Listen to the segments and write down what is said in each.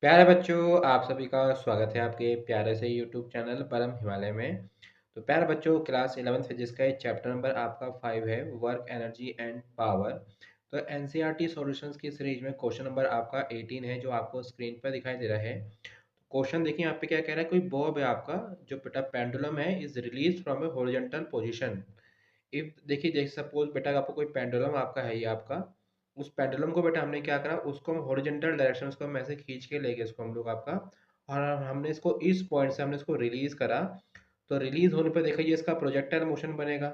प्यारे बच्चों, आप सभी का स्वागत है आपके प्यारे से यूट्यूब चैनल परम हिमालय में। तो प्यारे बच्चों, क्लास 11th फिजिक्स का चैप्टर नंबर आपका 5 है, वर्क एनर्जी एंड पावर। तो एनसीईआरटी सॉल्यूशंस की सीरीज में क्वेश्चन नंबर आपका 18 है, जो आपको स्क्रीन पर दिखाई दे रहा है। क्वेश्चन देखिए यहाँ पे क्या कह रहा है। कोई बॉब है आपका, जो बेटा पेंडुलम है, is release from A horizontal position. If देखिए, जैसे सपोज बेटा आपको कोई पेंडुलम आपका है, ये आपका उस पेंडुलम को बेटा हमने क्या करा, उसको हम हॉरिजॉन्टल डायरेक्शन उसको हम ऐसे खींच के ले गए इसको हम लोग आपका, और हमने इसको इस पॉइंट से हमने इसको रिलीज करा। तो रिलीज होने पर देखिए इसका प्रोजेक्टाइल मोशन बनेगा,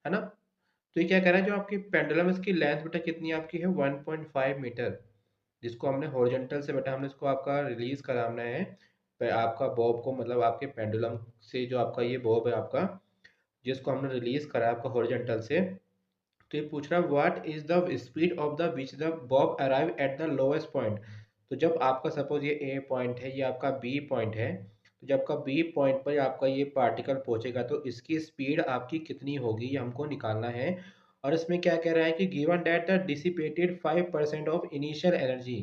है ना। तो ये क्या कह रहा है, जो आपकी पेंडुलम इसकी लेंथ बेटा कितनी आपकी है, 1.5 मीटर, जिसको हमने हॉरिजॉन्टल से बेटा हमने इसको आपका रिलीज करा हमने है आपका बॉब को, मतलब आपके पेंडुलम से जो आपका ये बॉब है आपका, जिसको हमने रिलीज करा आपका हॉरिजॉन्टल से। तो ये पूछ रहा है what is the speed of the which the Bob arrive at the lowest point. तो जब आपका सपोज ये ए पॉइंट है, ये आपका बी पॉइंट है, तो जब आपका बी पॉइंट पर आपका ये पार्टिकल पहुंचेगा तो इसकी स्पीड आपकी कितनी होगी, ये हमको निकालना है। और इसमें क्या कह रहा है कि given that the dissipated 5% of initial energy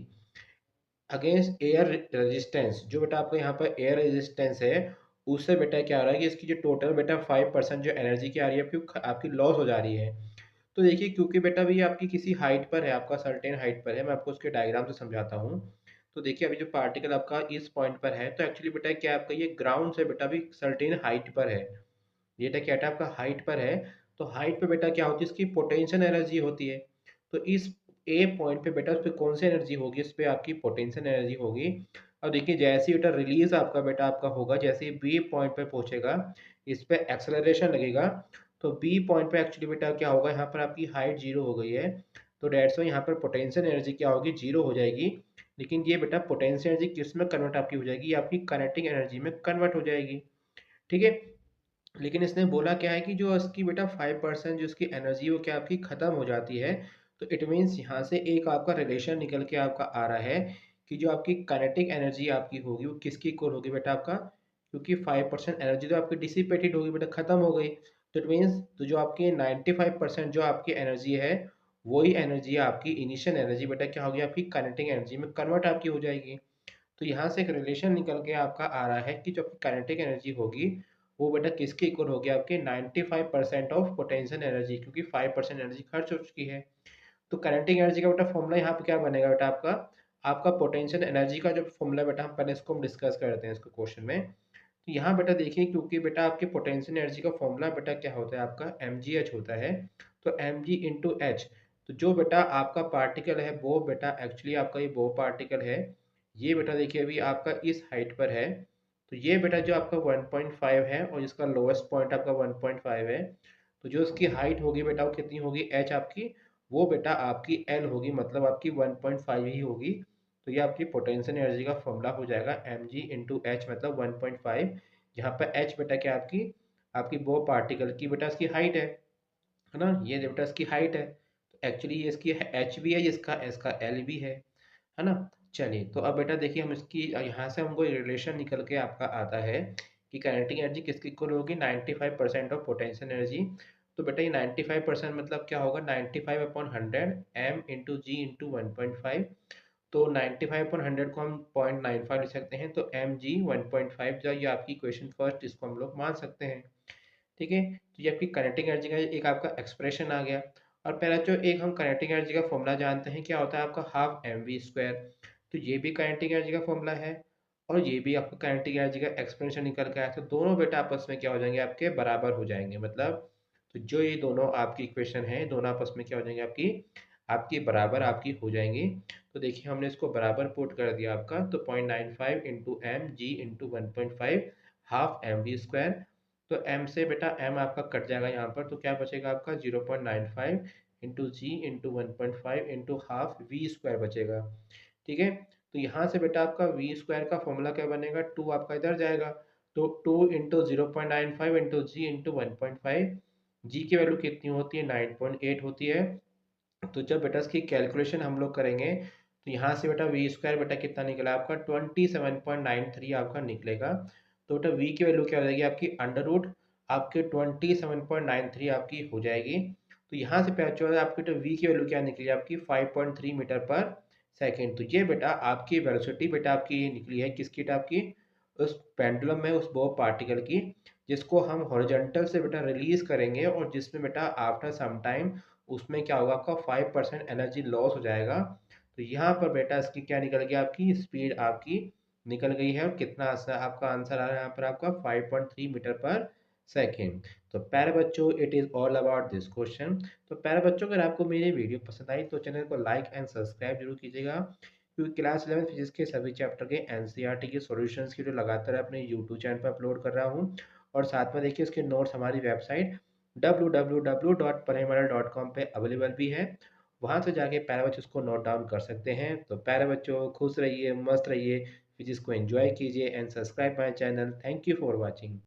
against air resistance, जो बेटा आपका यहाँ पर एयर रेजिस्टेंस है, उससे बेटा क्या हो रहा है कि इसकी जो टोटल बेटा 5% जो एनर्जी की आ रही है आपकी आपकी लॉस हो जा रही है। तो देखिए, क्योंकि बेटा भी आपकी किसी हाइट पर है, आपका सर्टेन हाइट पर है, मैं आपको उसके डायग्राम से समझाता हूँ। तो देखिए, अभी जो पार्टिकल आपका इस पॉइंट पर है, तो एक्चुअली बेटा क्या आपका ये ग्राउंड से बेटा भी सर्टेन हाइट पर है, ये क्या है आपका हाइट पर है। तो हाइट पे बेटा क्या होती है, इसकी पोटेंशियल एनर्जी होती है। तो इस ए पॉइंट पे बेटा उस पर कौन सी एनर्जी होगी, इस पे आपकी पोटेंशियल एनर्जी होगी। और देखिए, जैसे ही बेटा रिलीज आपका बेटा आपका होगा, जैसे ही बी पॉइंट पे पहुंचेगा, इस पे एक्सेलरेशन लगेगा। तो बी पॉइंट पे एक्चुअली बेटा क्या होगा, यहाँ पर आपकी हाइट जीरो हो गई है, तो डेट्स वाई यहाँ पर पोटेंशियल एनर्जी क्या होगी, जीरो हो जाएगी। लेकिन ये बेटा पोटेंशियल एनर्जी किस में कन्वर्ट आपकी हो जाएगी, ये आपकी काइनेटिक एनर्जी में कन्वर्ट हो जाएगी। ठीक है। लेकिन इसने बोला क्या है कि जो इसकी बेटा 5% जो इसकी एनर्जी वो क्या आपकी ख़त्म हो जाती है। तो इट मीन्स यहाँ से एक आपका रिलेशन निकल के आपका आ रहा है कि जो आपकी काइनेटिक एनर्जी आपकी होगी वो किसकी इक्वल होगी बेटा आपका, क्योंकि 5% एनर्जी तो आपकी डिसिपेटेड होगी बेटा, ख़त्म हो गई। तो इट मीन्स तो जो आपकी 95% जो आपकी एनर्जी है, वही एनर्जी आपकी इनिशियल एनर्जी बेटा क्या होगी, आपकी काइनेटिक एनर्जी में कन्वर्ट आपकी हो जाएगी। तो यहाँ से एक रिलेशन निकल के आपका आ रहा है कि जो काइनेटिक एनर्जी होगी वो बेटा किसके इक्वल होगी, आपके 95% ऑफ पोटेंशियल एनर्जी, क्योंकि 5% एनर्जी खर्च हो चुकी है। तो काइनेटिक एनर्जी का बेटा फॉर्मूला यहाँ पे क्या बनेगा बेटा आपका, आपका पोटेंशियल एनर्जी का जो फॉर्मूला बेटा हम पहले इसको हम डिस्कस करते हैं इसको क्वेश्चन में। तो यहाँ बेटा देखिए, क्योंकि बेटा आपके पोटेंशियल एनर्जी का फॉर्मूला बेटा क्या होता है, आपका एम जी एच होता है। तो एम जी इंटू एच, तो जो बेटा आपका पार्टिकल है वो बेटा एक्चुअली आपका ये वो पार्टिकल है, ये बेटा देखिए अभी आपका इस हाइट पर है। तो ये बेटा जो आपका 1.5 है और इसका लोएस्ट पॉइंट आपका 1.5 है, तो जो इसकी हाइट होगी बेटा वो कितनी होगी, एच आपकी, वो बेटा आपकी एल होगी, मतलब आपकी 1.5 ही होगी। तो ये आपकी पोटेंशियल एनर्जी का फॉर्मूला हो जाएगा एम जी इंटू एच, मतलब 1.5। यहाँ पर एच बेटा क्या आपकी आपकी वो पार्टिकल की बेटा इसकी हाइट है ना, ये बेटा इसकी हाइट है। तो एक्चुअली ये इसकी एच भी है, इसका इसका एल भी है ना। चलिए, तो अब बेटा देखिए, हम इसकी यहाँ से हमको रिलेशन निकल के आपका आता है कि काइनेटिक एनर्जी किसकी इक्वल होगी, 95% ऑफ पोटेंशियल एनर्जी। तो बेटा ये 95% मतलब क्या होगा, 95/100 एम इंटू जी इंटू 1.5। तो 95/100 को हम 0.95 लिख सकते हैं, तो एम जी 1.5 जो ये आपकी इक्वेशन फर्स्ट, इसको हम लोग मान सकते हैं। ठीक है। तो ये आपकी काइनेटिक एनर्जी का एक आपका एक्सप्रेशन आ गया। और पहला जो एक हम काइनेटिक एनर्जी का फॉर्मूला जानते हैं, क्या होता है आपका, हाफ एम वी स्क्वायर। तो ये भी काइनेटिक एनर्जी का फॉर्मूला है, और ये भी आपका काइनेटिक एनर्जी का एक्सप्रेशन निकल के आया। तो दोनों बेटा आपस में क्या हो जाएंगे, आपके बराबर हो जाएंगे, मतलब तो जो ये दोनों आपकी इक्वेशन है, दोनों आपस में क्या हो जाएंगे, आपकी आपकी बराबर आपकी हो जाएंगी। तो देखिए, हमने इसको बराबर पुट कर दिया आपका, तो 0.95 into M G into 1.5 half M V square. तो m से बेटा m आपका कट जाएगा यहाँ पर, तो क्या बचेगा आपका 0.95 into G into 1.5 into half V square बचेगा। ठीक है। तो यहाँ से बेटा आपका वी स्क्वायर का फॉर्मूला क्या बनेगा, 2 आपका इधर जाएगा। तो 2 इंटू 0.95 इंटू जी इंटू 1.5, जी की वैल्यू कितनी होती है, 9.8 होती है। तो जब बेटा इसकी कैलकुलेशन हम लोग करेंगे, तो यहाँ से बेटा वी स्क्वायर बेटा कितना निकला आपका, 27.93 आपका निकलेगा। तो बेटा वी की वैल्यू क्या हो जाएगी आपकी, अंडर रूट आपके 27.93 आपकी हो जाएगी। तो यहाँ से पता चला आपकी तो वी की वैल्यू क्या निकली आपकी, 5.3 मीटर पर सेकंड। तो ये बेटा आपकी वेलोसिटी बेटा आपकी ये निकली है किसकी बेटा आपकी, उस पेंडुलम में उस बॉब पार्टिकल की, जिसको हम हॉरिजॉन्टल से बेटा रिलीज करेंगे और जिसमें बेटा आफ्टर सम टाइम उसमें क्या होगा आपका 5% एनर्जी लॉस हो जाएगा। तो यहाँ पर बेटा इसकी क्या निकल गया, आपकी स्पीड आपकी निकल गई है, और कितना आपका आंसर आ रहा है यहाँ पर आपका 5.3 मीटर पर सेकेंड। तो प्यारे बच्चों it is all about this question. तो प्यारे बच्चों अगर आपको मेरी वीडियो पसंद आई तो चैनल को लाइक एंड सब्सक्राइब जरूर कीजिएगा, क्योंकि क्लास 11 फिजिक्स के सभी चैप्टर के एनसीईआरटी के सॉल्यूशंस की जो लगातार अपने यूट्यूब चैनल पर अपलोड कर रहा हूँ। और साथ में देखिए उसके नोट्स हमारी वेबसाइट www.parhimaral.com पे अवेलेबल भी है, वहाँ से जाके प्यारे बच्चों उसको नोट डाउन कर सकते हैं। तो प्यारे बच्चों खुश रहिए, मस्त रहिए, फिजिक्स को एंजॉय कीजिए and subscribe my channel. Thank you for watching.